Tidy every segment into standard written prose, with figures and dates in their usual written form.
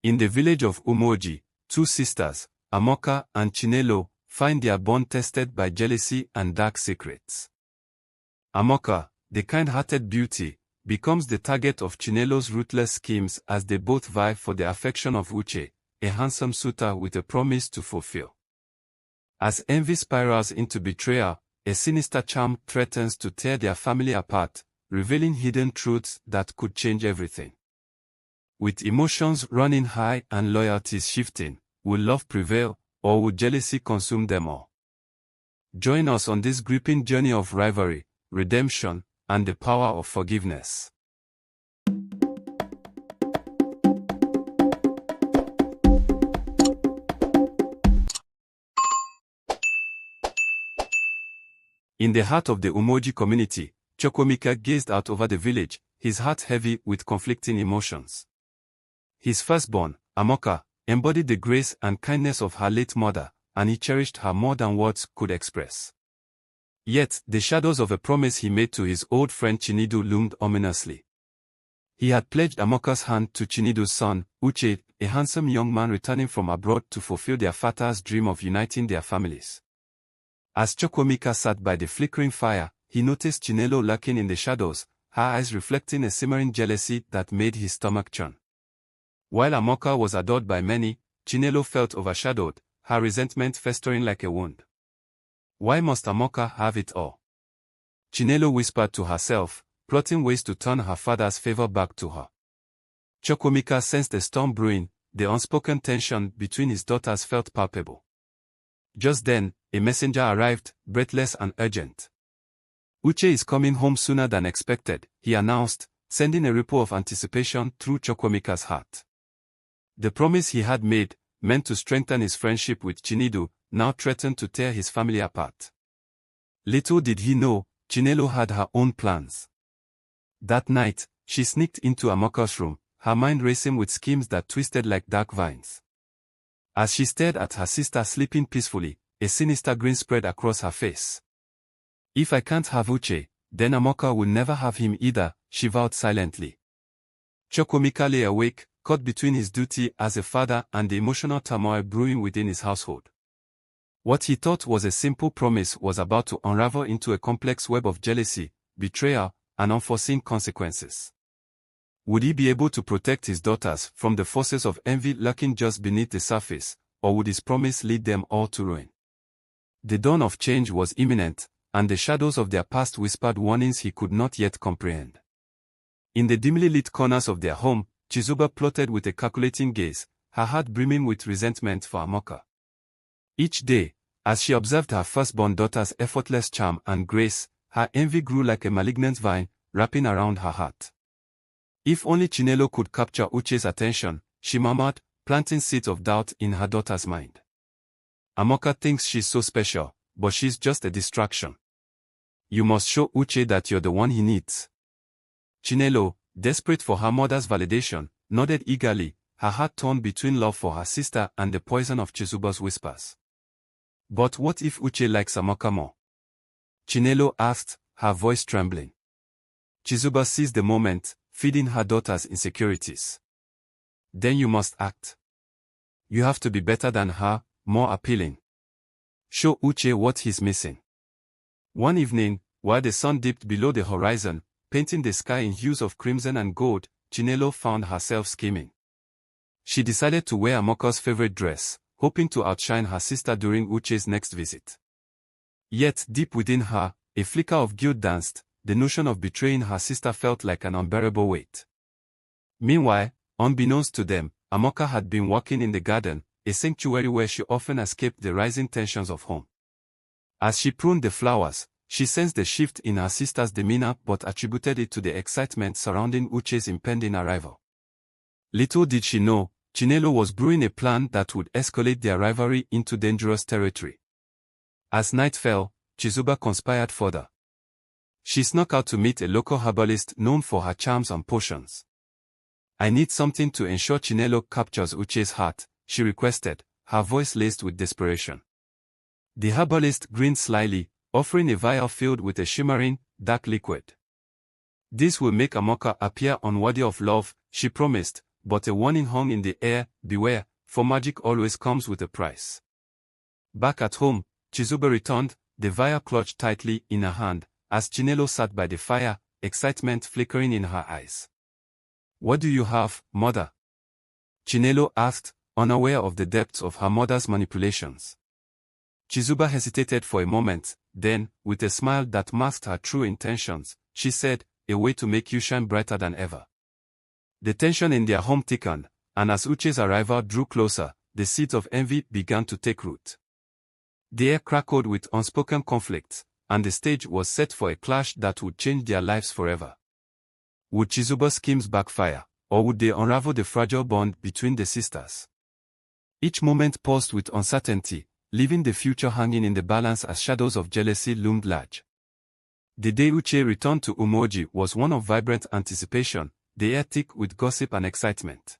In the village of Umuoji, two sisters, Amaka and Chinaelo, find their bond tested by jealousy and dark secrets. Amaka, the kind-hearted beauty, becomes the target of Chinaelo's ruthless schemes as they both vie for the affection of Uche, a handsome suitor with a promise to fulfill. As envy spirals into betrayal, a sinister charm threatens to tear their family apart, revealing hidden truths that could change everything. With emotions running high and loyalties shifting, will love prevail, or will jealousy consume them all? Join us on this gripping journey of rivalry, redemption, and the power of forgiveness. In the heart of the Umuoji community, Chukwuemeka gazed out over the village, his heart heavy with conflicting emotions. His firstborn, Amaka, embodied the grace and kindness of her late mother, and he cherished her more than words could express. Yet, the shadows of a promise he made to his old friend Chinedu loomed ominously. He had pledged Amaka's hand to Chinedu's son, Uche, a handsome young man returning from abroad to fulfill their father's dream of uniting their families. As Chukwuemeka sat by the flickering fire, he noticed Chinaelo lurking in the shadows, her eyes reflecting a simmering jealousy that made his stomach churn. While Amaka was adored by many, Chinaelo felt overshadowed, her resentment festering like a wound. Why must Amaka have it all? Chinaelo whispered to herself, plotting ways to turn her father's favor back to her. Chukwuemeka sensed a storm brewing, the unspoken tension between his daughters felt palpable. Just then, a messenger arrived, breathless and urgent. Uche is coming home sooner than expected, he announced, sending a ripple of anticipation through Chukwuemeka's heart. The promise he had made, meant to strengthen his friendship with Chinedu, now threatened to tear his family apart. Little did he know, Chinaelo had her own plans. That night, she sneaked into Amaka's room, her mind racing with schemes that twisted like dark vines. As she stared at her sister sleeping peacefully, a sinister grin spread across her face. If I can't have Uche, then Amaka will never have him either, she vowed silently. Chukwuemeka lay awake, caught between his duty as a father and the emotional turmoil brewing within his household. What he thought was a simple promise was about to unravel into a complex web of jealousy, betrayal, and unforeseen consequences. Would he be able to protect his daughters from the forces of envy lurking just beneath the surface, or would his promise lead them all to ruin? The dawn of change was imminent, and the shadows of their past whispered warnings he could not yet comprehend. In the dimly lit corners of their home, Chizuba plotted with a calculating gaze, her heart brimming with resentment for Amaka. Each day, as she observed her firstborn daughter's effortless charm and grace, her envy grew like a malignant vine, wrapping around her heart. If only Chinaelo could capture Uche's attention, she murmured, planting seeds of doubt in her daughter's mind. Amaka thinks she's so special, but she's just a distraction. You must show Uche that you're the one he needs. Chinaelo, desperate for her mother's validation, nodded eagerly, her heart torn between love for her sister and the poison of Chizuba's whispers. But what if Uche likes Amaka more? Chinaelo asked, her voice trembling. Chizuba seized the moment, feeding her daughter's insecurities. Then you must act. You have to be better than her, more appealing. Show Uche what he's missing. One evening, while the sun dipped below the horizon, painting the sky in hues of crimson and gold, Chinaelo found herself scheming. She decided to wear Amaka's favorite dress, hoping to outshine her sister during Uche's next visit. Yet, deep within her, a flicker of guilt danced, the notion of betraying her sister felt like an unbearable weight. Meanwhile, unbeknownst to them, Amaka had been walking in the garden, a sanctuary where she often escaped the rising tensions of home. As she pruned the flowers, she sensed the shift in her sister's demeanor but attributed it to the excitement surrounding Uche's impending arrival. Little did she know, Chinaelo was brewing a plan that would escalate their rivalry into dangerous territory. As night fell, Chizuba conspired further. She snuck out to meet a local herbalist known for her charms and potions. I need something to ensure Chinaelo captures Uche's heart, she requested, her voice laced with desperation. The herbalist grinned slyly, offering a vial filled with a shimmering, dark liquid. This will make Amaka appear unworthy of love, she promised, but a warning hung in the air: beware, for magic always comes with a price. Back at home, Chizuba returned, the vial clutched tightly in her hand, as Chinaelo sat by the fire, excitement flickering in her eyes. "What do you have, mother?" Chinaelo asked, unaware of the depths of her mother's manipulations. Chizuba hesitated for a moment, then, with a smile that masked her true intentions, she said, "A way to make you shine brighter than ever." The tension in their home thickened, and as Uche's arrival drew closer, the seeds of envy began to take root. The air crackled with unspoken conflicts, and the stage was set for a clash that would change their lives forever. Would Chizuba's schemes backfire, or would they unravel the fragile bond between the sisters? Each moment paused with uncertainty, leaving the future hanging in the balance as shadows of jealousy loomed large. The day Uche returned to Umuoji was one of vibrant anticipation, the air thick with gossip and excitement.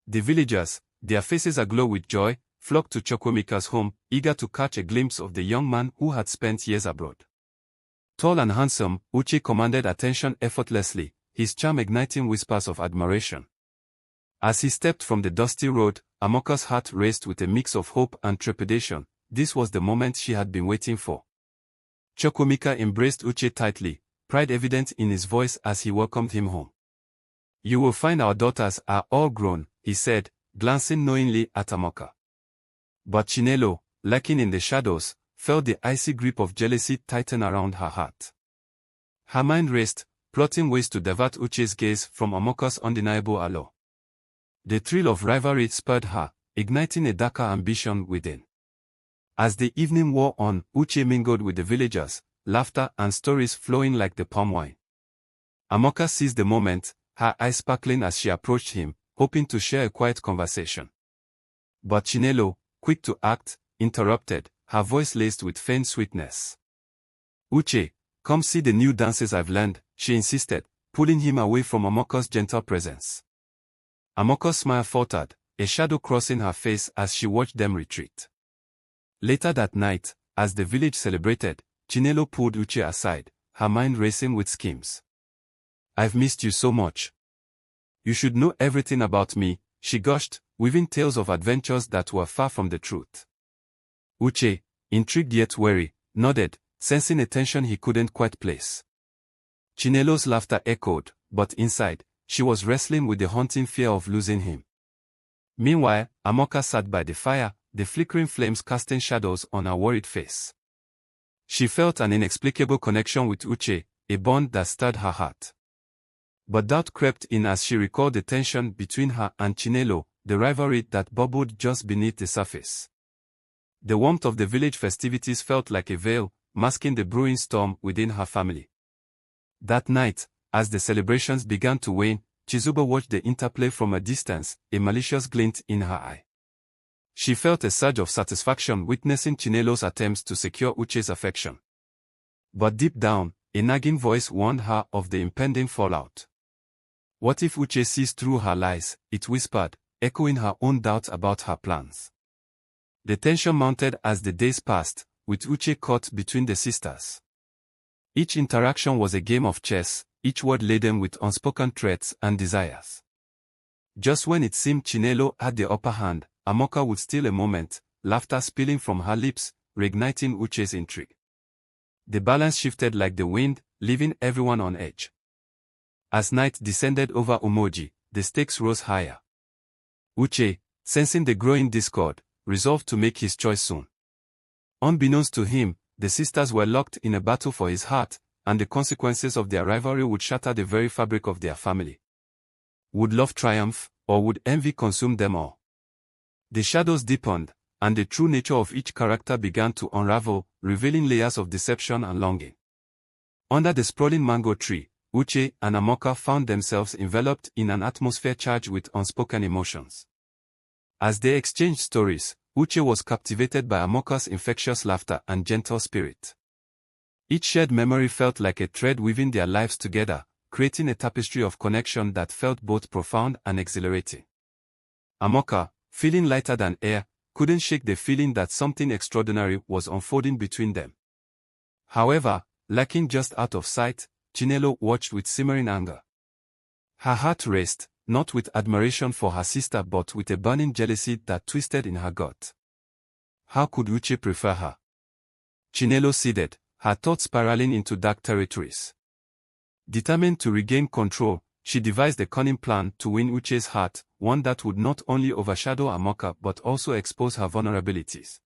The villagers, their faces aglow with joy, flocked to Chukwuemeka's home, eager to catch a glimpse of the young man who had spent years abroad. Tall and handsome, Uche commanded attention effortlessly, his charm igniting whispers of admiration. As he stepped from the dusty road, Amaka's heart raced with a mix of hope and trepidation. This was the moment she had been waiting for. Chukwuemeka embraced Uche tightly, pride evident in his voice as he welcomed him home. "You will find our daughters are all grown," he said, glancing knowingly at Amaka. But Chinaelo, lurking in the shadows, felt the icy grip of jealousy tighten around her heart. Her mind raced, plotting ways to divert Uche's gaze from Amaka's undeniable allure. The thrill of rivalry spurred her, igniting a darker ambition within. As the evening wore on, Uche mingled with the villagers, laughter and stories flowing like the palm wine. Amaka seized the moment, her eyes sparkling as she approached him, hoping to share a quiet conversation. But Chinaelo, quick to act, interrupted, her voice laced with faint sweetness. "Uche, come see the new dances I've learned," she insisted, pulling him away from Amaka's gentle presence. Amaka's smile faltered, a shadow crossing her face as she watched them retreat. Later that night, as the village celebrated, Chinaelo pulled Uche aside, her mind racing with schemes. "I've missed you so much. You should know everything about me," she gushed, weaving tales of adventures that were far from the truth. Uche, intrigued yet wary, nodded, sensing a tension he couldn't quite place. Chinaelo's laughter echoed, but inside, she was wrestling with the haunting fear of losing him. Meanwhile, Amaka sat by the fire, the flickering flames casting shadows on her worried face. She felt an inexplicable connection with Uche, a bond that stirred her heart. But doubt crept in as she recalled the tension between her and Chinaelo, the rivalry that bubbled just beneath the surface. The warmth of the village festivities felt like a veil, masking the brewing storm within her family. That night, as the celebrations began to wane, Chizuba watched the interplay from a distance, a malicious glint in her eye. She felt a surge of satisfaction witnessing Chinelo's attempts to secure Uche's affection. But deep down, a nagging voice warned her of the impending fallout. What if Uche sees through her lies, it whispered, echoing her own doubts about her plans. The tension mounted as the days passed, with Uche caught between the sisters. Each interaction was a game of chess, each word laden with unspoken threats and desires. Just when it seemed Chinaelo had the upper hand, Amaka would steal a moment, laughter spilling from her lips, reigniting Uche's intrigue. The balance shifted like the wind, leaving everyone on edge. As night descended over Umuoji, the stakes rose higher. Uche, sensing the growing discord, resolved to make his choice soon. Unbeknownst to him, the sisters were locked in a battle for his heart, and the consequences of their rivalry would shatter the very fabric of their family. Would love triumph, or would envy consume them all? The shadows deepened, and the true nature of each character began to unravel, revealing layers of deception and longing. Under the sprawling mango tree, Uche and Amaka found themselves enveloped in an atmosphere charged with unspoken emotions. As they exchanged stories, Uche was captivated by Amaka's infectious laughter and gentle spirit. Each shared memory felt like a thread weaving their lives together, creating a tapestry of connection that felt both profound and exhilarating. Amaka, feeling lighter than air, couldn't shake the feeling that something extraordinary was unfolding between them. However, lacking just out of sight, Chinaelo watched with simmering anger. Her heart raced, not with admiration for her sister but with a burning jealousy that twisted in her gut. How could Uche prefer her? Chinaelo seethed, her thoughts spiraling into dark territories. Determined to regain control, she devised a cunning plan to win Uche's heart, one that would not only overshadow Amaka but also expose her vulnerabilities.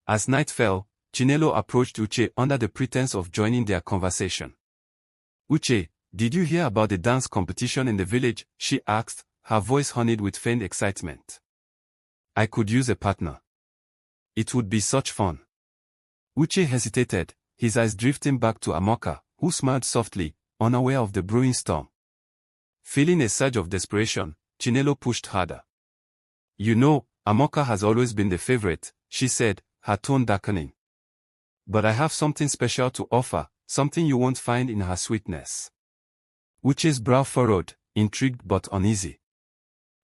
As night fell, Chinaelo approached Uche under the pretense of joining their conversation. "Uche, did you hear about the dance competition in the village?" she asked, her voice honeyed with feigned excitement. "I could use a partner. It would be such fun." Uche hesitated, his eyes drifting back to Amaka, who smiled softly, unaware of the brewing storm. Feeling a surge of desperation, Chinaelo pushed harder. "You know, Amaka has always been the favorite," she said, her tone darkening. "But I have something special to offer, something you won't find in her sweetness." Uche's brow furrowed, intrigued but uneasy.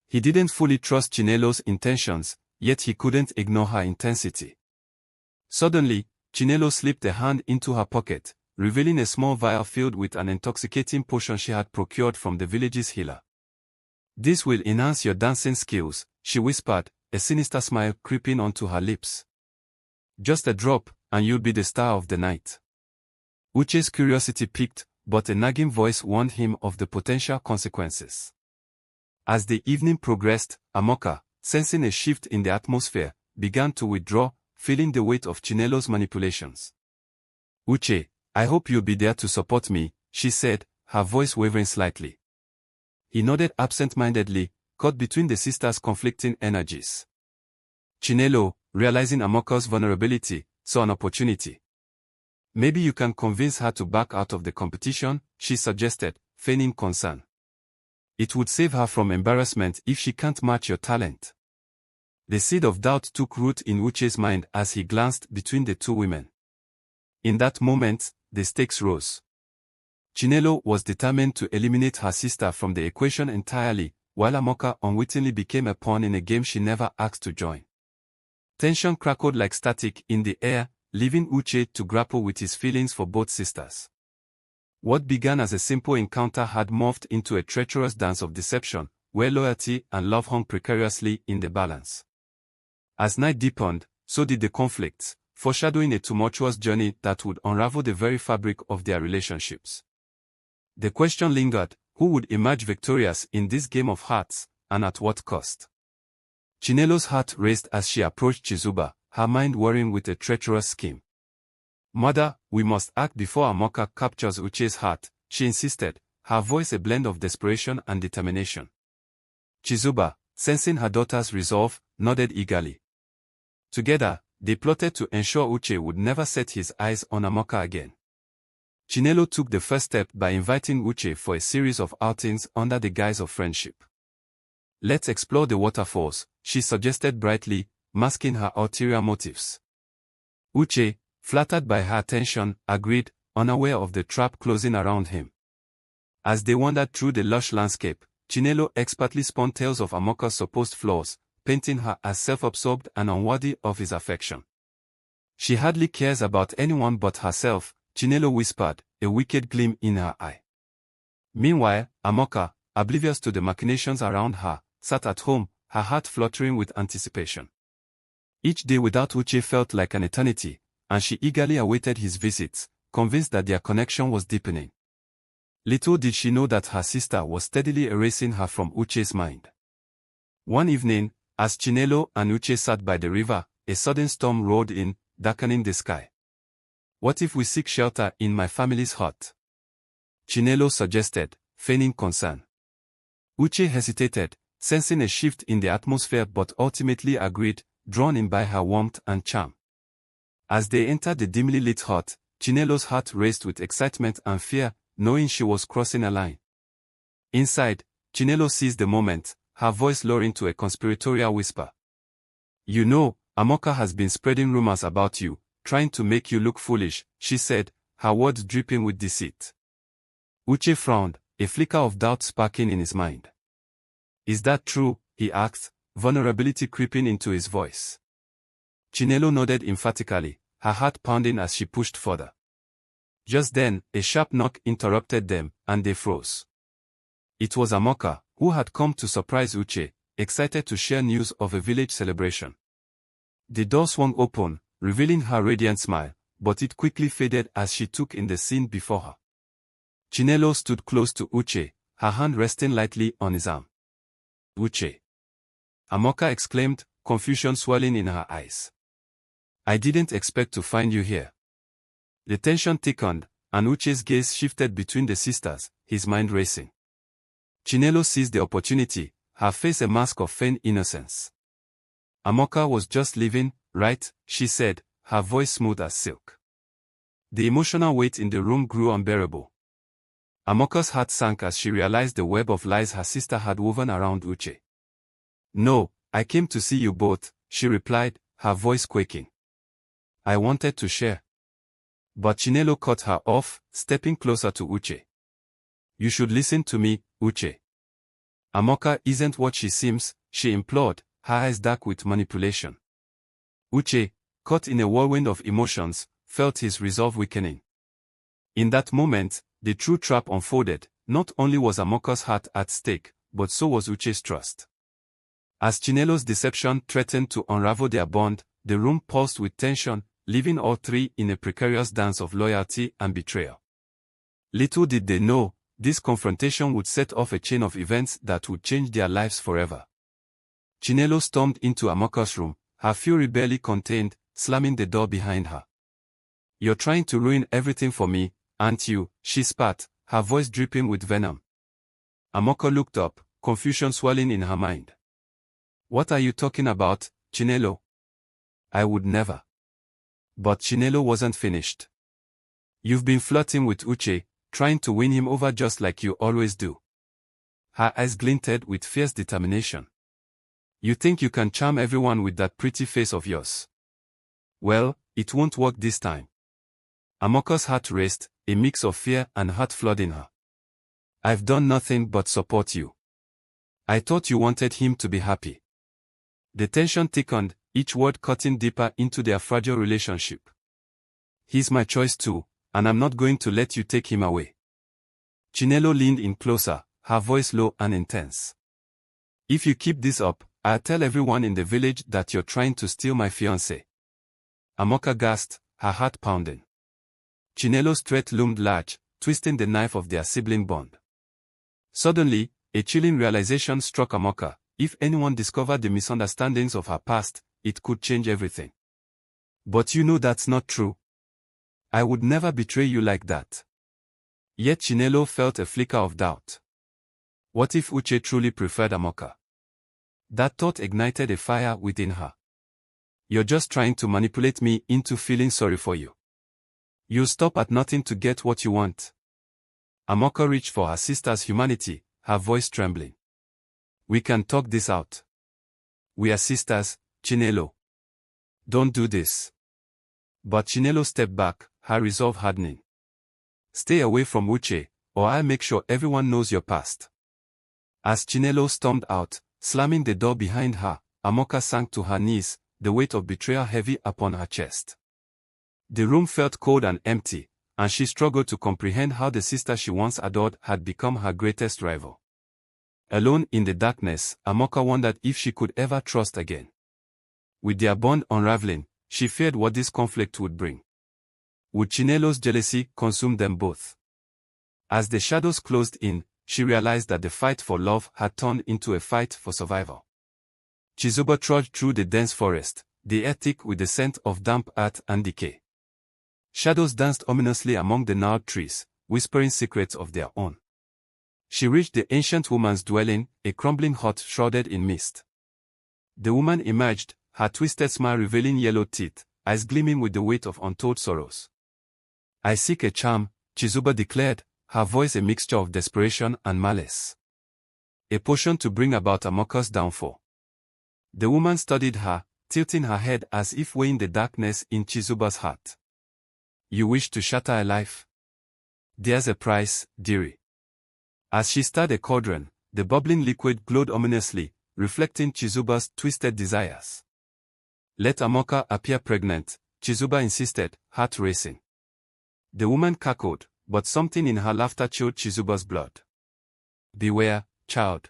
He didn't fully trust Chinaelo's intentions, yet he couldn't ignore her intensity. Suddenly, Chinaelo slipped a hand into her pocket, revealing a small vial filled with an intoxicating potion she had procured from the village's healer. "This will enhance your dancing skills," she whispered, a sinister smile creeping onto her lips. "Just a drop, and you'll be the star of the night." Uche's curiosity piqued, but a nagging voice warned him of the potential consequences. As the evening progressed, Amaka, sensing a shift in the atmosphere, began to withdraw, feeling the weight of Chinaelo's manipulations. "Uche, I hope you'll be there to support me," she said, her voice wavering slightly. He nodded absent-mindedly, caught between the sisters' conflicting energies. Chinaelo, realizing Amaka's vulnerability, saw an opportunity. "Maybe you can convince her to back out of the competition," she suggested, feigning concern. "It would save her from embarrassment if she can't match your talent." The seed of doubt took root in Uche's mind as he glanced between the two women. In that moment, the stakes rose. Chinaelo was determined to eliminate her sister from the equation entirely, while Amaka unwittingly became a pawn in a game she never asked to join. Tension crackled like static in the air, leaving Uche to grapple with his feelings for both sisters. What began as a simple encounter had morphed into a treacherous dance of deception, where loyalty and love hung precariously in the balance. As night deepened, so did the conflicts, foreshadowing a tumultuous journey that would unravel the very fabric of their relationships. The question lingered, who would emerge victorious in this game of hearts, and at what cost? Chinaelo's heart raced as she approached Chizuba, her mind worrying with a treacherous scheme. "Mother, we must act before Amaka captures Uche's heart," she insisted, her voice a blend of desperation and determination. Chizuba, sensing her daughter's resolve, nodded eagerly. Together, they plotted to ensure Uche would never set his eyes on Amaka again. Chinaelo took the first step by inviting Uche for a series of outings under the guise of friendship. "Let's explore the waterfalls," she suggested brightly, masking her ulterior motives. Uche, flattered by her attention, agreed, unaware of the trap closing around him. As they wandered through the lush landscape, Chinaelo expertly spun tales of Amaka's supposed flaws, painting her as self-absorbed and unworthy of his affection. "She hardly cares about anyone but herself," Chinaelo whispered, a wicked gleam in her eye. Meanwhile, Amaka, oblivious to the machinations around her, sat at home, her heart fluttering with anticipation. Each day without Uche felt like an eternity, and she eagerly awaited his visits, convinced that their connection was deepening. Little did she know that her sister was steadily erasing her from Uche's mind. One evening, as Chinaelo and Uche sat by the river, a sudden storm rolled in, darkening the sky. "What if we seek shelter in my family's hut?" Chinaelo suggested, feigning concern. Uche hesitated, sensing a shift in the atmosphere but ultimately agreed, drawn in by her warmth and charm. As they entered the dimly lit hut, Chinaelo's heart raced with excitement and fear, knowing she was crossing a line. Inside, Chinaelo seized the moment, her voice lowering to a conspiratorial whisper. "You know, Amaka has been spreading rumors about you, trying to make you look foolish," she said, her words dripping with deceit. Uche frowned, a flicker of doubt sparking in his mind. "Is that true?" he asked, vulnerability creeping into his voice. Chinaelo nodded emphatically, her heart pounding as she pushed further. Just then, a sharp knock interrupted them, and they froze. It was Amaka, who had come to surprise Uche, excited to share news of a village celebration. The door swung open, revealing her radiant smile, but it quickly faded as she took in the scene before her. Chinaelo stood close to Uche, her hand resting lightly on his arm. Uche! Amaka exclaimed, confusion swelling in her eyes. I didn't expect to find you here. The tension thickened, and Uche's gaze shifted between the sisters, his mind racing. Chinaelo seized the opportunity, her face a mask of feigned innocence. Amaka was just leaving, right? She said, her voice smooth as silk. The emotional weight in the room grew unbearable. Amaka's heart sank as she realized the web of lies her sister had woven around Uche. No, I came to see you both, she replied, her voice quaking. I wanted to share. But Chinaelo cut her off, stepping closer to Uche. You should listen to me, Uche. Amaka isn't what she seems, she implored, her eyes dark with manipulation. Uche, caught in a whirlwind of emotions, felt his resolve weakening. In that moment, the true trap unfolded. Not only was Amaka's heart at stake, but so was Uche's trust. As Chinaelo's deception threatened to unravel their bond, the room pulsed with tension, leaving all three in a precarious dance of loyalty and betrayal. Little did they know, this confrontation would set off a chain of events that would change their lives forever. Chinaelo stormed into Amaka's room, her fury barely contained, slamming the door behind her. You're trying to ruin everything for me, aren't you? She spat, her voice dripping with venom. Amaka looked up, confusion swelling in her mind. What are you talking about, Chinaelo? I would never. But Chinaelo wasn't finished. You've been flirting with Uche, trying to win him over just like you always do. Her eyes glinted with fierce determination. You think you can charm everyone with that pretty face of yours? Well, it won't work this time. Amaka's heart raced, a mix of fear and hurt flooding her. I've done nothing but support you. I thought you wanted him to be happy. The tension thickened, each word cutting deeper into their fragile relationship. He's my choice too, and I'm not going to let you take him away. Chinaelo leaned in closer, her voice low and intense. If you keep this up, I'll tell everyone in the village that you're trying to steal my fiancé. Amaka gasped, her heart pounding. Chinaelo's threat loomed large, twisting the knife of their sibling bond. Suddenly, a chilling realization struck Amaka. If anyone discovered the misunderstandings of her past, it could change everything. But you know that's not true. I would never betray you like that. Yet Chinaelo felt a flicker of doubt. What if Uche truly preferred Amaka? That thought ignited a fire within her. You're just trying to manipulate me into feeling sorry for you. You'll stop at nothing to get what you want. Amaka reached for her sister's humanity, her voice trembling. We can talk this out. We are sisters, Chinaelo. Don't do this. But Chinaelo stepped back, her resolve hardening. Stay away from Uche, or I'll make sure everyone knows your past. As Chinaelo stormed out, slamming the door behind her, Amaka sank to her knees, the weight of betrayal heavy upon her chest. The room felt cold and empty, and she struggled to comprehend how the sister she once adored had become her greatest rival. Alone in the darkness, Amaka wondered if she could ever trust again. With their bond unraveling, she feared what this conflict would bring. Would Chinaelo's jealousy consume them both? As the shadows closed in, she realized that the fight for love had turned into a fight for survival. Chizuba trudged through the dense forest, the air thick with the scent of damp earth and decay. Shadows danced ominously among the gnarled trees, whispering secrets of their own. She reached the ancient woman's dwelling, a crumbling hut shrouded in mist. The woman emerged, her twisted smile revealing yellow teeth, eyes gleaming with the weight of untold sorrows. I seek a charm, Chizuba declared, her voice a mixture of desperation and malice. A potion to bring about Amaka's downfall. The woman studied her, tilting her head as if weighing the darkness in Chizuba's heart. You wish to shatter a life? There's a price, dearie. As she stirred a cauldron, the bubbling liquid glowed ominously, reflecting Chizuba's twisted desires. Let Amaka appear pregnant, Chizuba insisted, heart racing. The woman cackled, but something in her laughter chilled Chizuba's blood. Beware, child.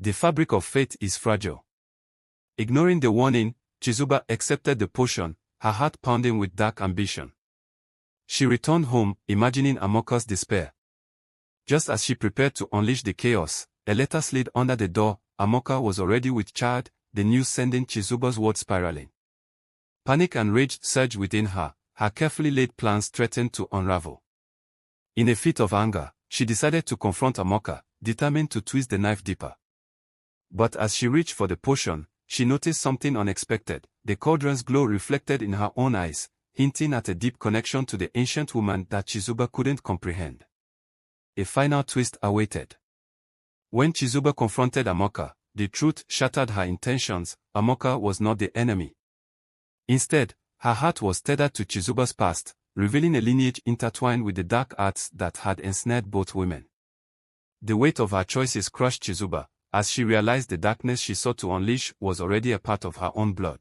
The fabric of faith is fragile. Ignoring the warning, Chizuba accepted the potion, her heart pounding with dark ambition. She returned home, imagining Amoka's despair. Just as she prepared to unleash the chaos, a letter slid under the door. Amoka was already with child, the news sending Chizuba's world spiraling. Panic and rage surged within her, her carefully laid plans threatened to unravel. In a fit of anger, she decided to confront Amoka, determined to twist the knife deeper. But as she reached for the potion, she noticed something unexpected. The cauldron's glow reflected in her own eyes, hinting at a deep connection to the ancient woman that Chizuba couldn't comprehend. A final twist awaited. When Chizuba confronted Amoka, the truth shattered her intentions. Amoka was not the enemy. Instead, her heart was tethered to Chizuba's past, revealing a lineage intertwined with the dark arts that had ensnared both women. The weight of her choices crushed Chizuba, as she realized the darkness she sought to unleash was already a part of her own blood.